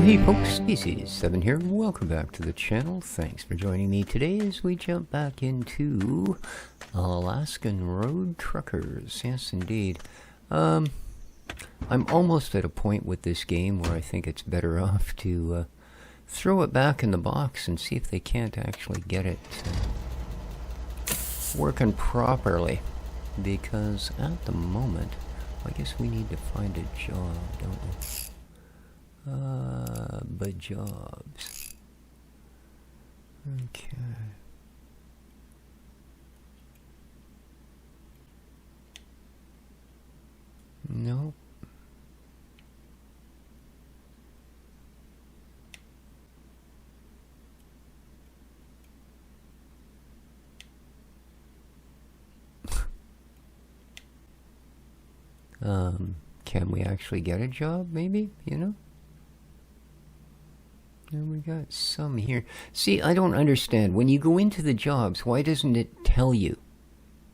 Hey folks, Species7 here. Welcome back to the channel. Thanks for joining me today as we jump back into Alaskan Road Truckers. Yes, indeed. I'm almost at a point with this game where I think it's better off to throw it back in the box and see if they can't actually get it working properly. Because at the moment, I guess we need to find a job, don't we? But jobs. Okay. Nope. Can we actually get a job, maybe, you know? And we got some here. See, I don't understand. When you go into the jobs, why doesn't it tell you?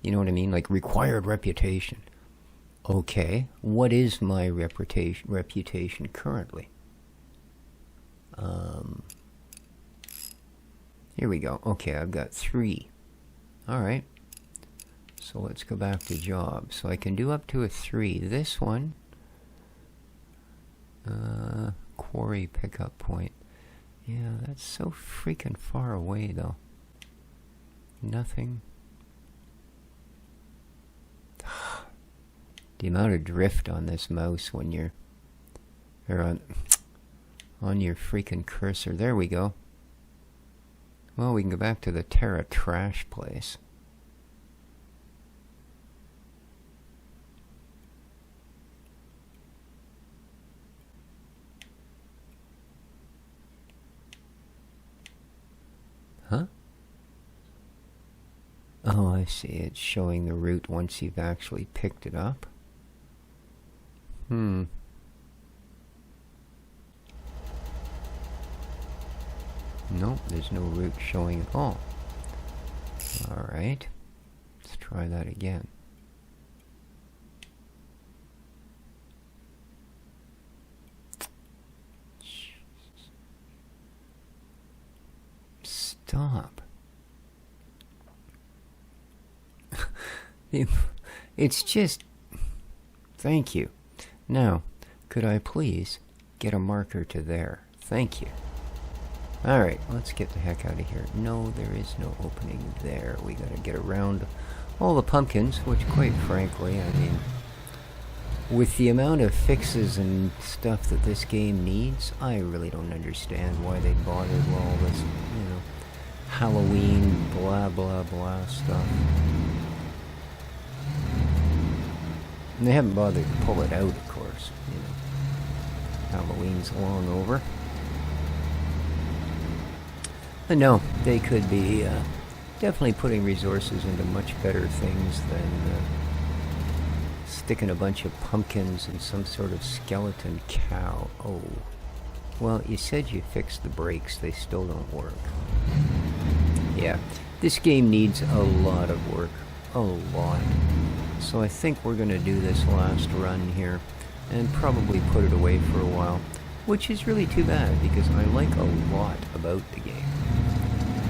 You know what I mean? Like, required reputation. Okay, what is my reputation currently? Here we go. Okay, I've got 3. Alright. So let's go back to jobs. So I can do up to a 3. This one, quarry pickup point. Yeah, that's so freaking far away, though. Nothing. The amount of drift on this mouse when you're on your freaking cursor. There we go. Well, we can go back to the Terra trash place. Huh? Oh, I see. It's showing the route once you've actually picked it up. Nope, there's no route showing at all. Alright. Let's try that again. Stop. It's just... Thank you. Now, could I please get a marker to there? Thank you. Alright, let's get the heck out of here. No, there is no opening there. We gotta get around all the pumpkins, which quite frankly, I mean, with the amount of fixes and stuff that this game needs, I really don't understand why they bothered with all this, you know, Halloween, blah, blah, blah stuff. And they haven't bothered to pull it out, of course, you know. Halloween's long over. But no, they could be definitely putting resources into much better things than sticking a bunch of pumpkins and some sort of skeleton cow. Oh. Well, you said you fixed the brakes. They still don't work. Yeah, this game needs a lot of work. A lot. So I think we're going to do this last run here and probably put it away for a while, which is really too bad because I like a lot about the game.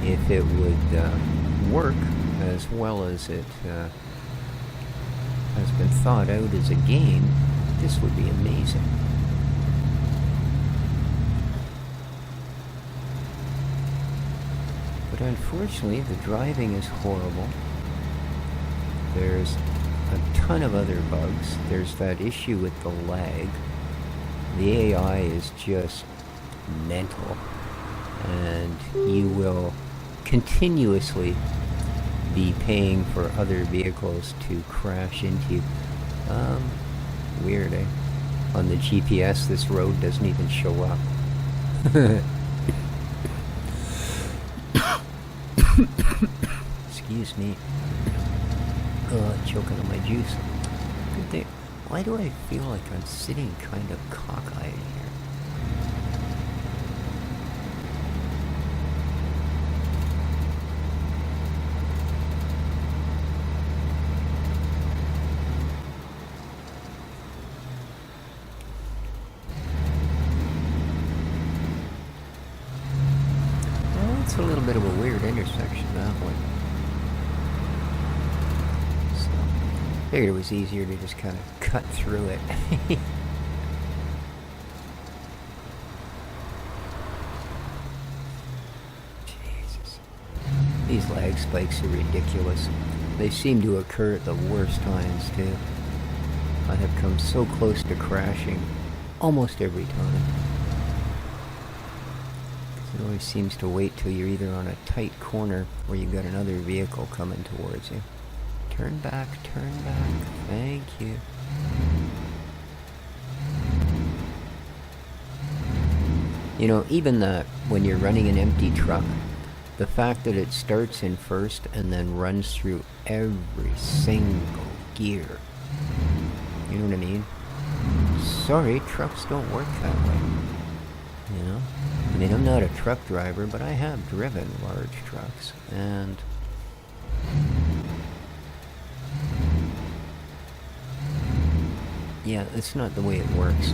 If it would work as well as it has been thought out as a game, this would be amazing. But unfortunately, the driving is horrible. There's a ton of other bugs. There's that issue with the lag. The AI is just mental. And you will continuously be paying for other vehicles to crash into you. Weird, eh? On the GPS, this road doesn't even show up. Excuse me. Choking on my juice. Good day. Why do I feel like I'm sitting kind of cockeyed here? intersection that way. So, figured it was easier to just kind of cut through it. Jesus. These lag spikes are ridiculous. They seem to occur at the worst times, too. I have come so close to crashing almost every time. It always seems to wait till you're either on a tight corner or you've got another vehicle coming towards you. Turn back, thank you. You know, even when you're running an empty truck, the fact that it starts in first and then runs through every single gear. You know what I mean? Sorry, trucks don't work that way. You know? I mean, I'm not a truck driver, but I have driven large trucks, and yeah, it's not the way it works.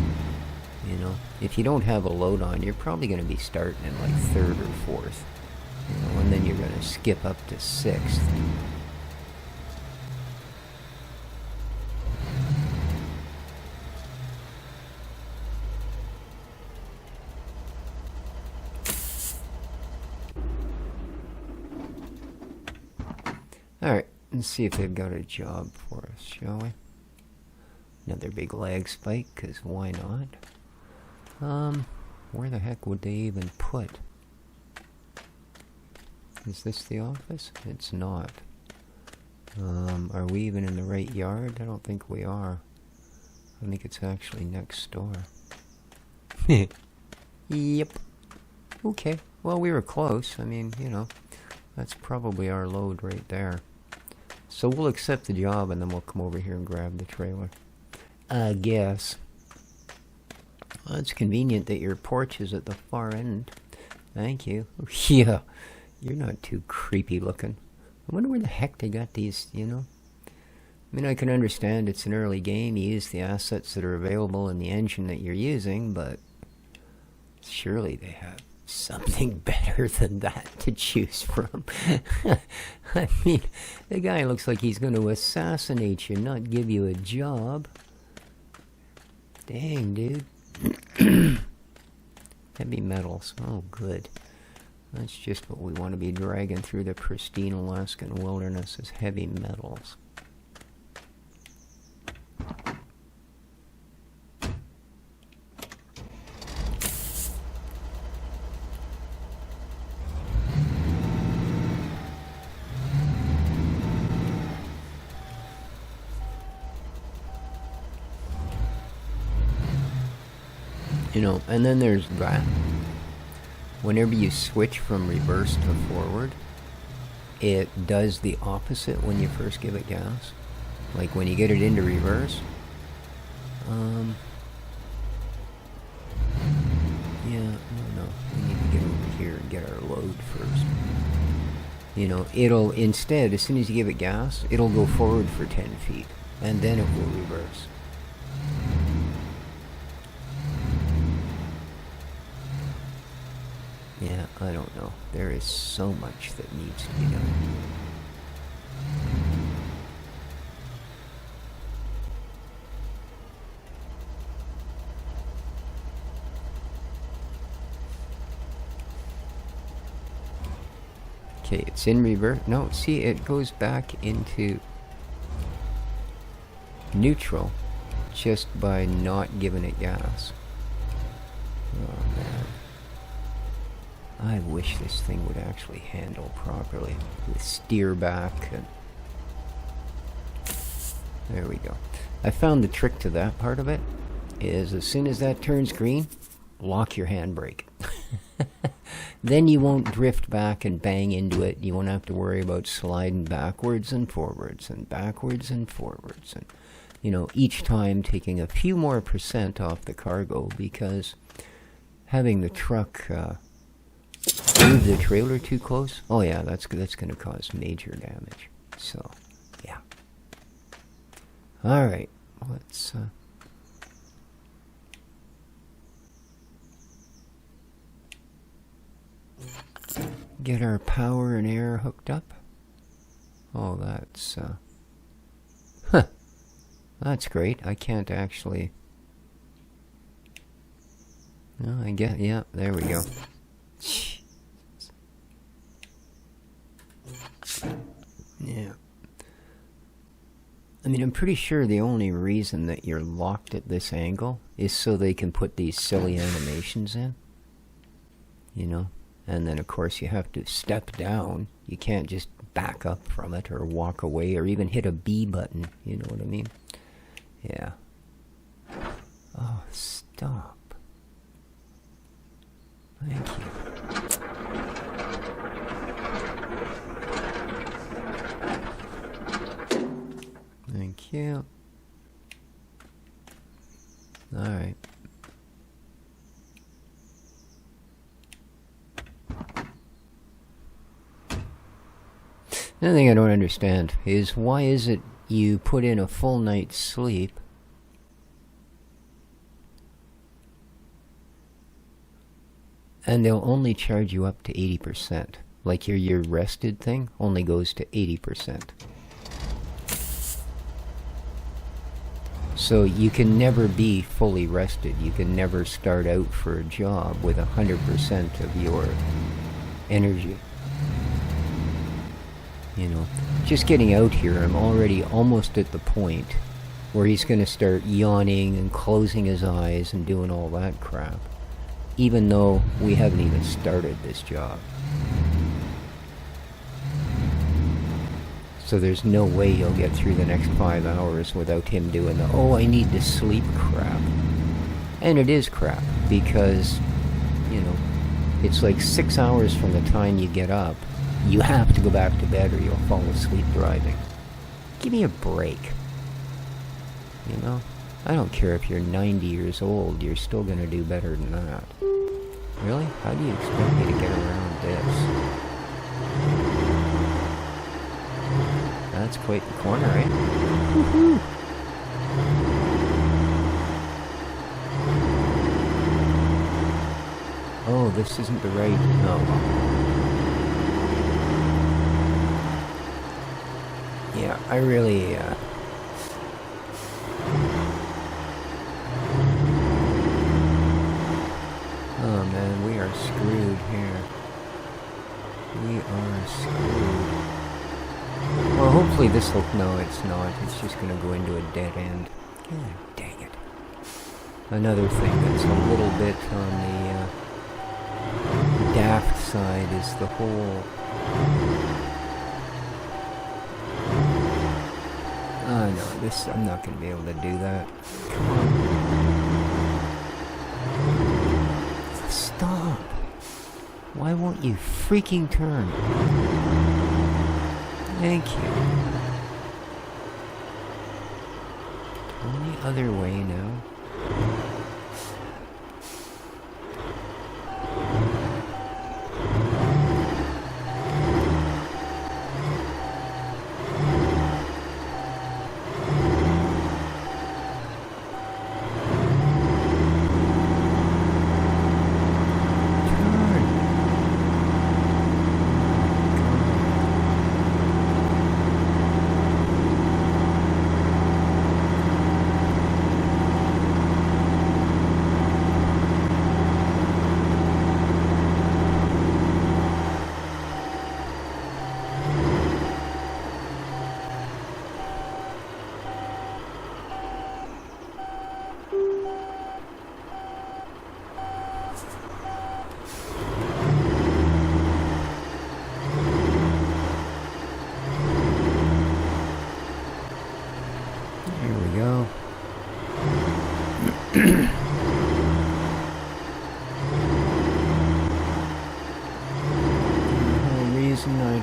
You know, if you don't have a load on, you're probably going to be starting in like 3rd or 4th. You know, and then you're going to skip up to 6th. Alright, let's see if they've got a job for us, shall we? Another big lag spike, because why not? Where the heck would they even put? Is this the office? It's not. Are we even in the right yard? I don't think we are. I think it's actually next door. Yep. Okay, well, we were close. I mean, you know, that's probably our load right there. So we'll accept the job and then we'll come over here and grab the trailer. I guess. Well, it's convenient that your porch is at the far end. Thank you. Yeah, you're not too creepy looking. I wonder where the heck they got these, you know? I mean, I can understand it's an early game. You use the assets that are available in the engine that you're using, but surely they have something better than that to choose from. I mean, the guy looks like he's going to assassinate you, not give you a job. Dang, dude. Heavy metals. Oh, good. That's just what we want to be dragging through the pristine Alaskan wilderness, is heavy metals. You know, and then there's that. Whenever you switch from reverse to forward, it does the opposite when you first give it gas. Like when you get it into reverse. Yeah, no. We need to get over here and get our load first. You know, it'll, instead, as soon as you give it gas, it'll go forward for 10 feet. And then it will reverse. Yeah, I don't know. There is so much that needs to be done. Okay, it's in reverse. No, see, it goes back into neutral just by not giving it gas. Oh, man. I wish this thing would actually handle properly with steer back and there we go. I found the trick to that part of it is as soon as that turns green, lock your handbrake. Then you won't drift back and bang into it. You won't have to worry about sliding backwards and forwards and backwards and forwards and, you know, each time taking a few more % off the cargo, because having the truck move the trailer too close, oh yeah, that's going to cause major damage. So, yeah. All right, let's get our power and air hooked up. Oh, that's, that's great. I can't actually... No, I get, yeah, there we go. Yeah. I mean, I'm pretty sure the only reason that you're locked at this angle is so they can put these silly animations in. You know? And then, of course, you have to step down. You can't just back up from it or walk away or even hit a B button. You know what I mean? Yeah. Oh, stop. Thank you. Thank you. Alright. Another thing I don't understand is why is it you put in a full night's sleep and they'll only charge you up to 80%. Like your year rested thing only goes to 80%. So you can never be fully rested. You can never start out for a job with 100% of your energy. You know, just getting out here, I'm already almost at the point where he's going to start yawning and closing his eyes and doing all that crap. Even though we haven't even started this job. So there's no way he'll get through the next 5 hours without him doing the, oh, I need to sleep crap. And it is crap, because, you know, it's like 6 hours from the time you get up, you have to go back to bed or you'll fall asleep driving. Give me a break. You know? I don't care if you're 90 years old, you're still going to do better than that. Really? How do you expect me to get around this? That's quite the corner, right? Woohoo! Oh, this isn't the right... No. Yeah, I really, Oh man, we are screwed here. We are screwed. Well, hopefully this will... No, it's not. It's just gonna go into a dead end. God dang it. Another thing that's a little bit on the, daft side is the whole... Oh no, this... I'm not gonna be able to do that. Come on. Stop! Why won't you freaking turn? Thank you. Turn the other way now.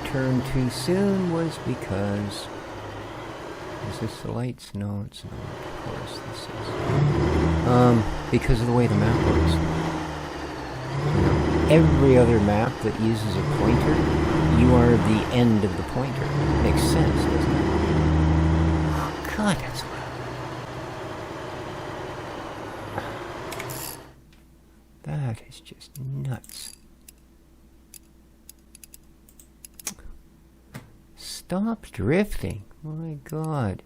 Turned too soon was because... Is this the lights? No, it's not. Of course this is. Because of the way the map works. You know, every other map that uses a pointer, you are the end of the pointer. Makes sense, doesn't it? Oh god, that's loud. That is just nuts. stop drifting. My God.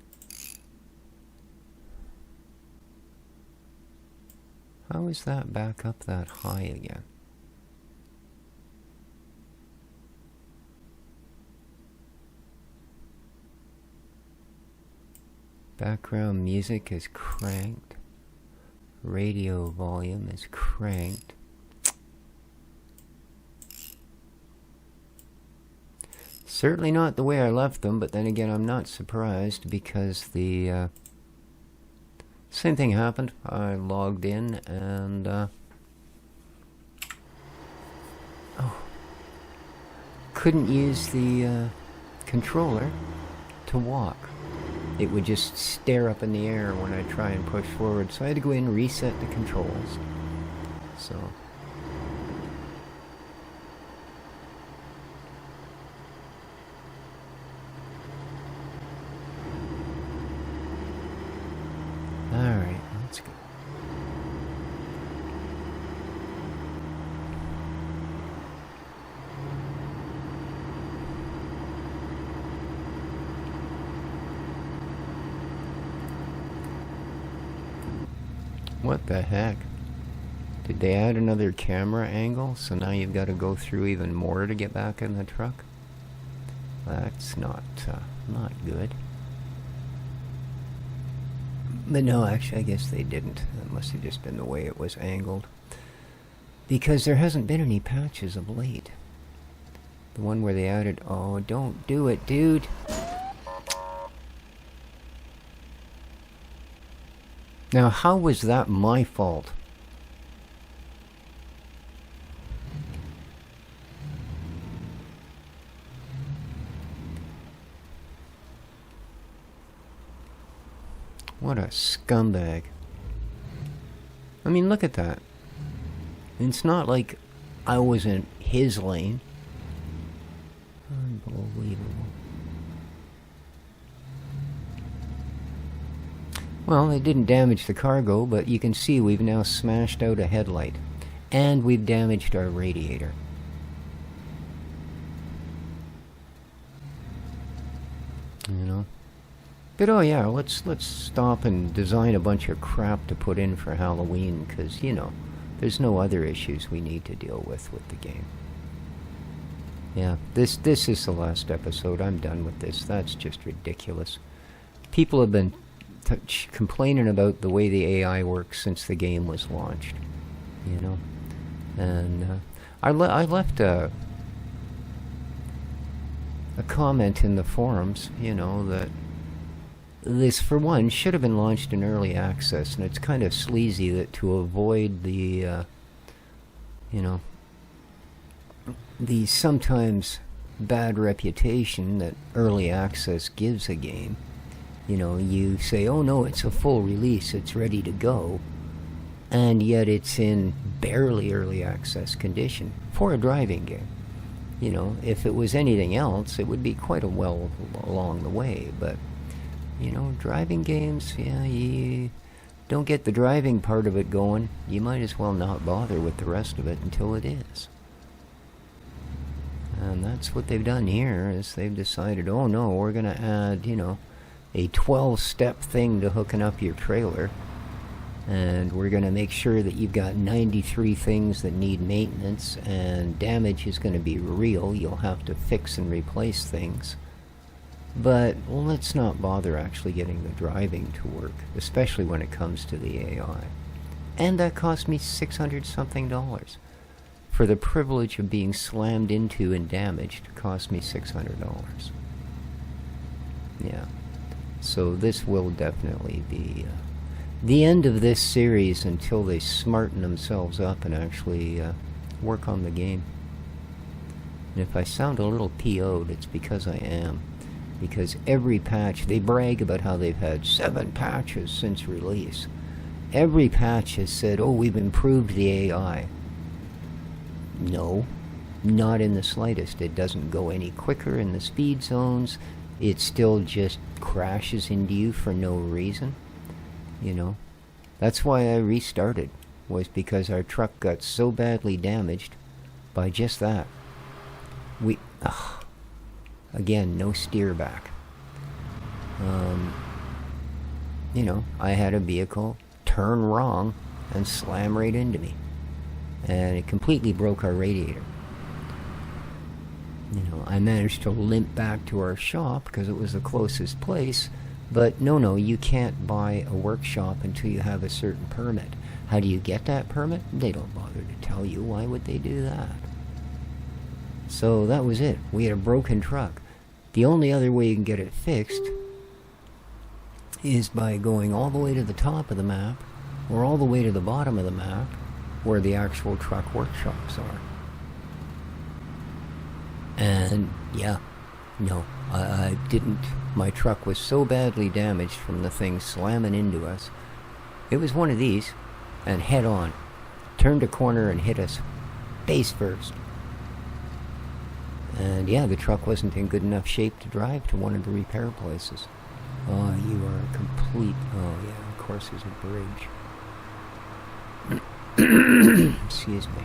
How is that back up that high again? Background music is cranked. Radio volume is cranked. Certainly not the way I left them, but then again, I'm not surprised because the same thing happened. I logged in and couldn't use the controller to walk. It would just stare up in the air when I try and push forward, so I had to go in and reset the controls. So alright, let's go. What the heck? Did they add another camera angle? So now you've got to go through even more to get back in the truck? That's not good. But no, actually, I guess they didn't. That must have just been the way it was angled. Because there hasn't been any patches of late. The one where they added... Oh, don't do it, dude! Now, how was that my fault? What a scumbag. I mean, look at that. It's not like I was in his lane. Unbelievable. Well, it didn't damage the cargo, but you can see we've now smashed out a headlight. And we've damaged our radiator. You know? But oh yeah, let's stop and design a bunch of crap to put in for Halloween, because, you know, there's no other issues we need to deal with the game. Yeah, this is the last episode. I'm done with this. That's just ridiculous. People have been complaining about the way the AI works since the game was launched, you know, and I left a comment in the forums, you know, that this, for one, should have been launched in early access, and it's kind of sleazy that to avoid the, you know, the sometimes bad reputation that early access gives a game. You know, you say, oh no, it's a full release, it's ready to go, and yet it's in barely early access condition for a driving game. You know, if it was anything else, it would be quite a well along the way, but, you know, driving games, yeah, you don't get the driving part of it going, you might as well not bother with the rest of it until it is. And that's what they've done here, is they've decided, oh no, we're going to add, you know, a 12-step thing to hooking up your trailer, and we're going to make sure that you've got 93 things that need maintenance, and damage is going to be real. You'll have to fix and replace things, but let's not bother actually getting the driving to work, especially when it comes to the AI. And that cost me $600 something. For the privilege of being slammed into and damaged, it cost me $600. Yeah. So this will definitely be the end of this series until they smarten themselves up and actually work on the game. And if I sound a little PO'd, it's because I am. Because every patch, they brag about how they've had 7 patches since release. Every patch has said, oh, we've improved the AI. No, not in the slightest. It doesn't go any quicker in the speed zones. It still just crashes into you for no reason, you know. That's why I restarted, was because our truck got so badly damaged by just that. Again, no steer back. You know, I had a vehicle turn wrong and slam right into me. And it completely broke our radiator. You know, I managed to limp back to our shop because it was the closest place. But no, you can't buy a workshop until you have a certain permit. How do you get that permit? They don't bother to tell you. Why would they do that? So that was it. We had a broken truck. The only other way you can get it fixed is by going all the way to the top of the map or all the way to the bottom of the map where the actual truck workshops are. And yeah, no, I didn't. My truck was so badly damaged from the thing slamming into us. It was one of these, and head on. Turned a corner and hit us face first. And yeah, the truck wasn't in good enough shape to drive to one of the repair places. Oh, you are a complete... Oh yeah, of course there's a bridge. Excuse me.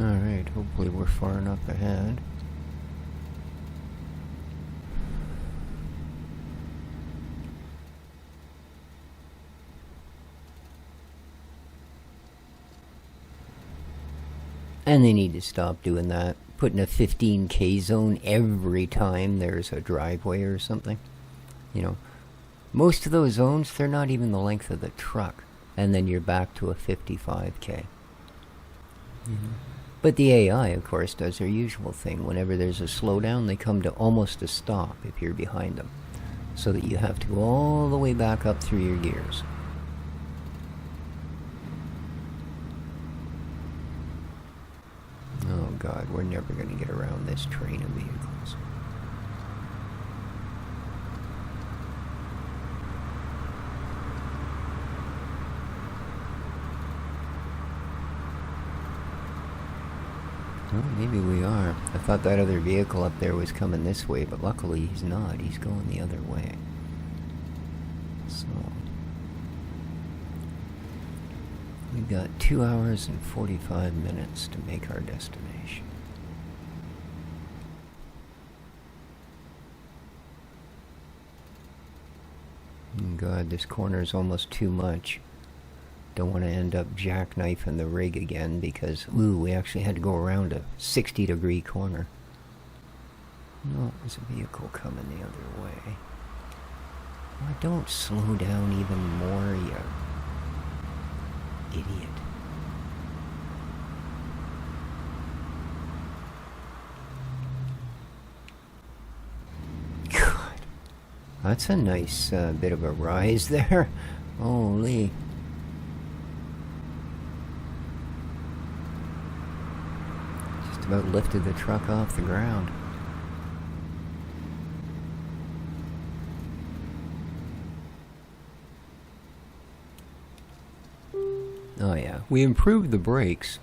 Alright, hopefully we're far enough ahead. And they need to stop doing that. Putting a 15K zone every time there's a driveway or something. You know, most of those zones, they're not even the length of the truck. And then you're back to a 55K. But the AI, of course, does their usual thing. Whenever there's a slowdown, they come to almost a stop if you're behind them. So that you have to go all the way back up through your gears. Oh God, we're never going to get around this train of vehicles. Well, maybe we are. I thought that other vehicle up there was coming this way, but luckily he's not. He's going the other way. So... we've got 2 hours and 45 minutes to make our destination. God, this corner is almost too much. Don't want to end up jackknifing the rig again because, ooh, we actually had to go around a 60-degree corner. No, there's a vehicle coming the other way. Oh, don't slow down even more, you idiot. God, that's a nice bit of a rise there. Holy. Just about lifted the truck off the ground. Oh yeah, we improved the brakes.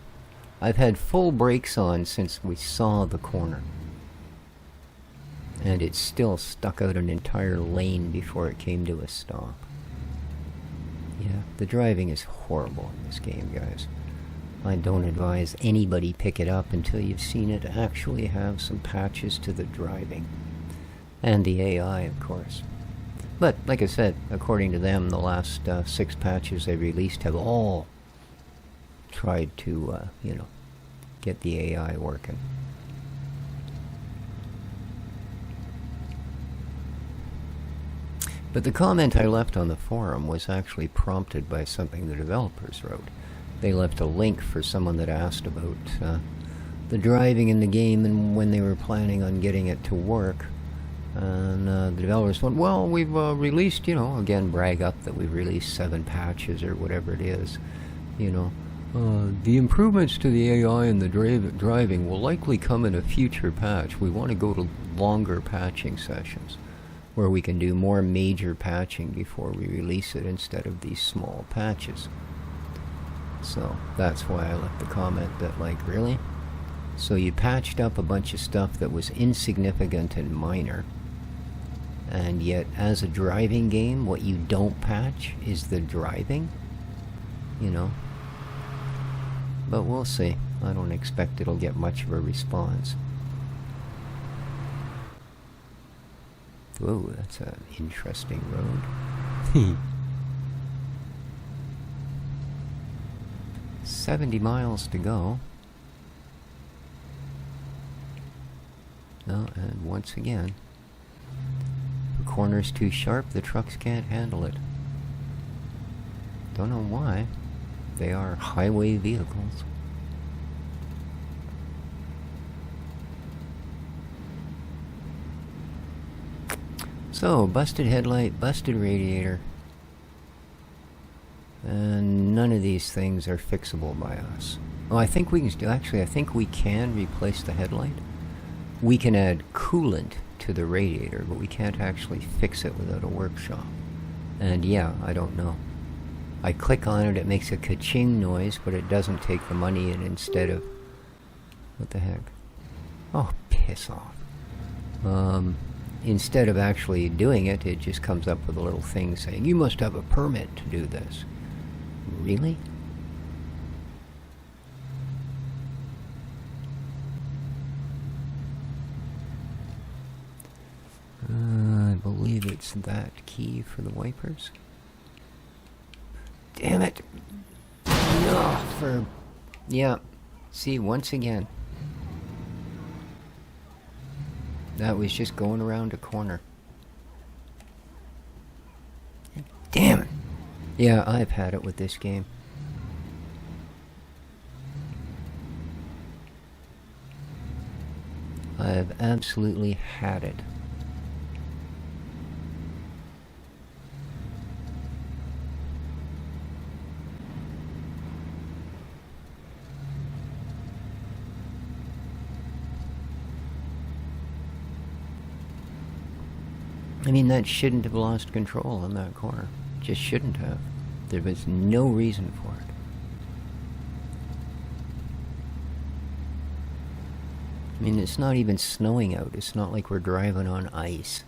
I've had full brakes on since we saw the corner. And it still stuck out an entire lane before it came to a stop. Yeah, the driving is horrible in this game, guys. I don't advise anybody pick it up until you've seen it actually have some patches to the driving. And the AI, of course. But, like I said, according to them, the last 6 patches they released have all tried to, you know, get the AI working. But the comment I left on the forum was actually prompted by something the developers wrote. They left a link for someone that asked about the driving in the game and when they were planning on getting it to work. And the developers went, well, we've released, you know, again, brag up that we've released 7 patches or whatever it is, you know. The improvements to the AI and the driving will likely come in a future patch. We want to go to longer patching sessions where we can do more major patching before we release it instead of these small patches. So that's why I left the comment that, like, really? So you patched up a bunch of stuff that was insignificant and minor, and yet as a driving game, what you don't patch is the driving, you know? But we'll see. I don't expect it'll get much of a response. Whoa, that's an interesting road. 70 miles to go. No, and once again, the corner's too sharp, the trucks can't handle it. Don't know why. They are highway vehicles. So, busted headlight, busted radiator. And none of these things are fixable by us. Oh, I think we can still, actually, I think we can replace the headlight. We can add coolant to the radiator, but we can't actually fix it without a workshop. And yeah, I don't know. I click on it, it makes a ka-ching noise, but it doesn't take the money in instead of... What the heck? Oh, piss off. Instead of actually doing it, it just comes up with a little thing saying, you must have a permit to do this. Really? I believe it's that key for the wipers. Damn it! No, for... Yeah. See, once again. That was just going around a corner. Damn it! Yeah, I've had it with this game. I've absolutely had it. I mean, that shouldn't have lost control on that corner. Just shouldn't have. There was no reason for it. I mean, it's not even snowing out. It's not like we're driving on ice.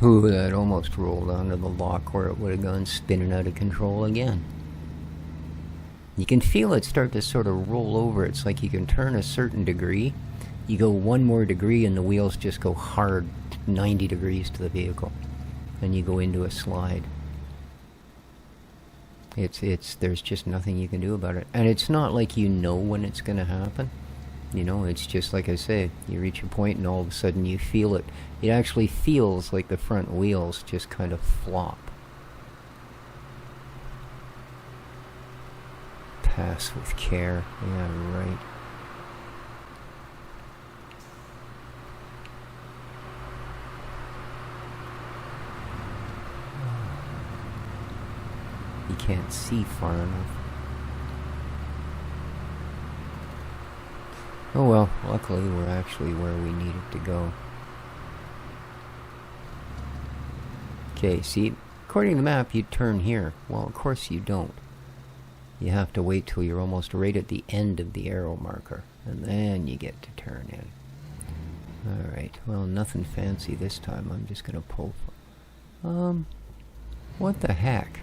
Ooh, that almost rolled onto the lock where it would have gone spinning out of control again. You can feel it start to sort of roll over. It's like you can turn a certain degree. You go one more degree and the wheels just go hard 90 degrees to the vehicle. And you go into a slide. There's just nothing you can do about it. And it's not like you know when it's going to happen. You know, it's just like I say, you reach a point and all of a sudden you feel it. It actually feels like the front wheels just kind of flop. Pass with care. Yeah, right. You can't see far enough. Oh well, luckily we're actually where we needed to go. Okay, see, according to the map you'd turn here. Well, of course you don't. You have to wait till you're almost right at the end of the arrow marker, and then you get to turn in. Alright, well, nothing fancy this time. I'm just gonna pull... what the heck?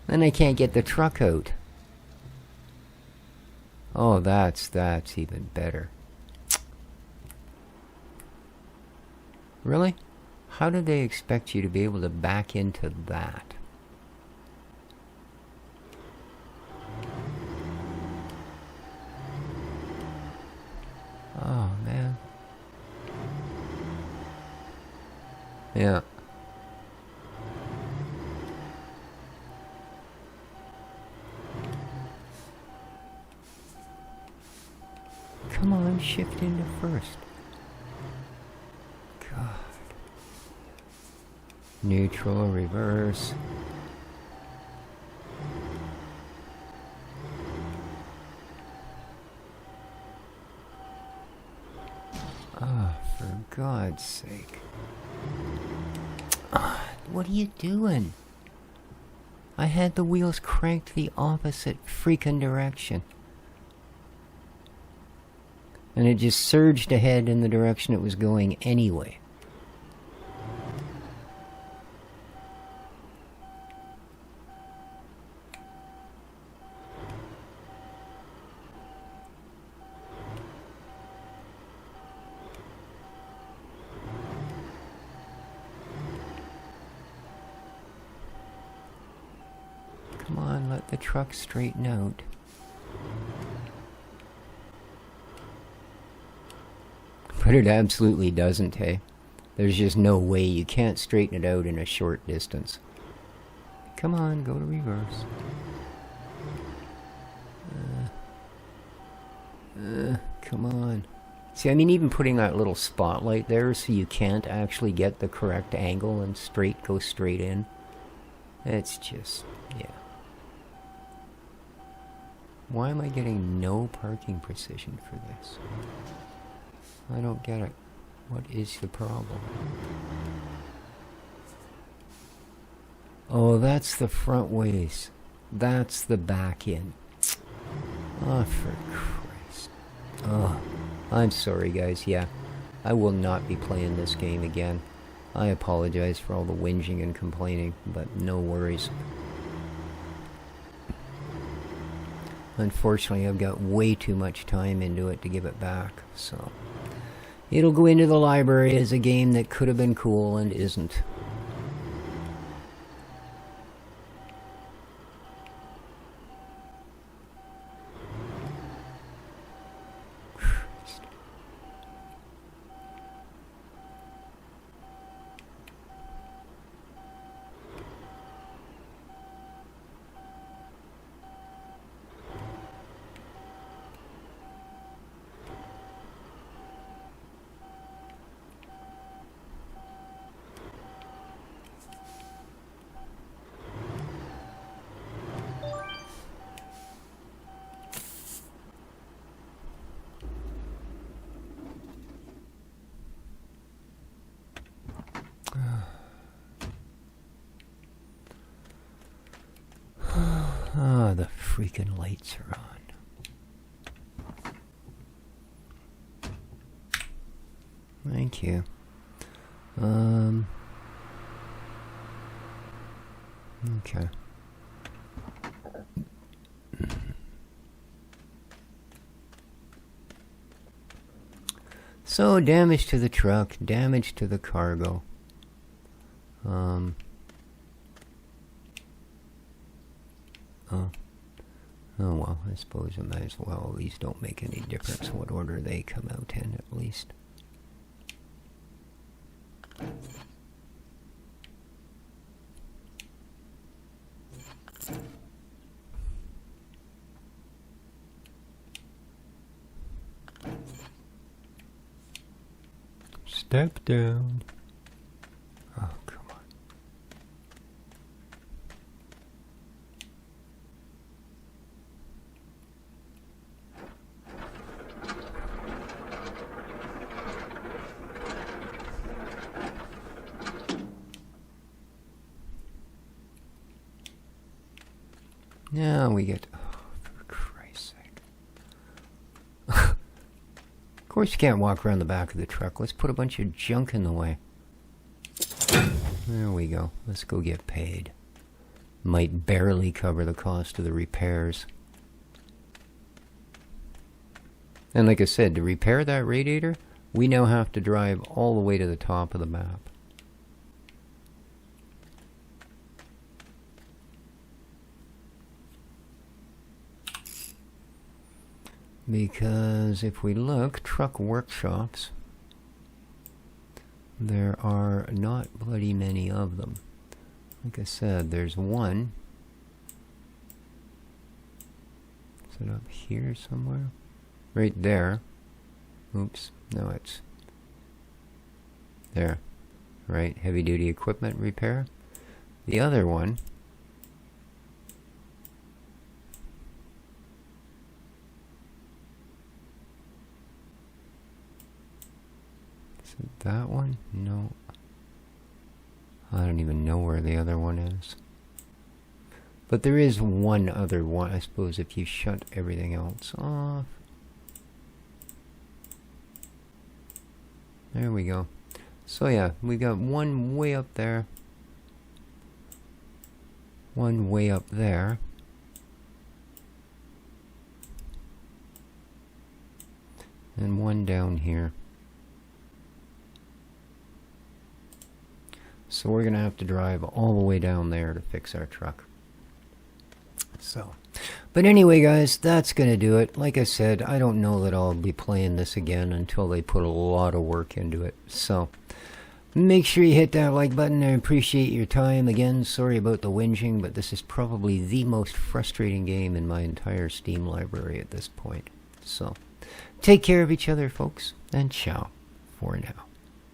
Then I can't get the truck out. Oh, that's even better. Really? How do they expect you to be able to back into that? Oh, man. Yeah. Come on, shift into first. God. Neutral, reverse. Oh, for God's sake. What are you doing? I had the wheels cranked the opposite freaking direction. And it just surged ahead in the direction it was going anyway. Come on, let the truck straighten out. But it absolutely doesn't, hey? There's just no way. You can't straighten it out in a short distance. Come on, go to reverse. Come on. See, I mean, even putting that little spotlight there so you can't actually get the correct angle and go straight in. It's just, yeah. Why am I getting no parking precision for this? I don't get it. What is the problem? Oh, that's the front ways. That's the back end. Oh, for Christ. Oh, I'm sorry, guys. Yeah, I will not be playing this game again. I apologize for all the whinging and complaining, but no worries. Unfortunately, I've got way too much time into it to give it back, so... It'll go into the library as a game that could have been cool and isn't. Ah, the freaking lights are on. Thank you. Okay. So, damage to the truck, damage to the cargo. Oh well, I suppose I might as well. These don't make any difference what order they come out in, at least. Step down. Oh, come on. Now we get... Oh, for Christ's sake. Of course you can't walk around the back of the truck. Let's put a bunch of junk in the way. There we go. Let's go get paid. Might barely cover the cost of the repairs. And like I said, to repair that radiator, we now have to drive all the way to the top of the map. Because if we look, truck workshops, there are not bloody many of them. Like I said, there's one. Is it up here somewhere? Right there. Oops, no, it's there. Right, heavy duty equipment repair. The other one, is it that one? No. I don't even know where the other one is. But there is one other one, I suppose, if you shut everything else off. There we go. So yeah, we got one way up there. One way up there. And one down here. So we're going to have to drive all the way down there to fix our truck. So, but anyway guys, that's going to do it. Like I said, I don't know that I'll be playing this again until they put a lot of work into it. So, make sure you hit that like button. I appreciate your time. Again, sorry about the whinging, but this is probably the most frustrating game in my entire Steam library at this point. So, take care of each other, folks, and ciao for now.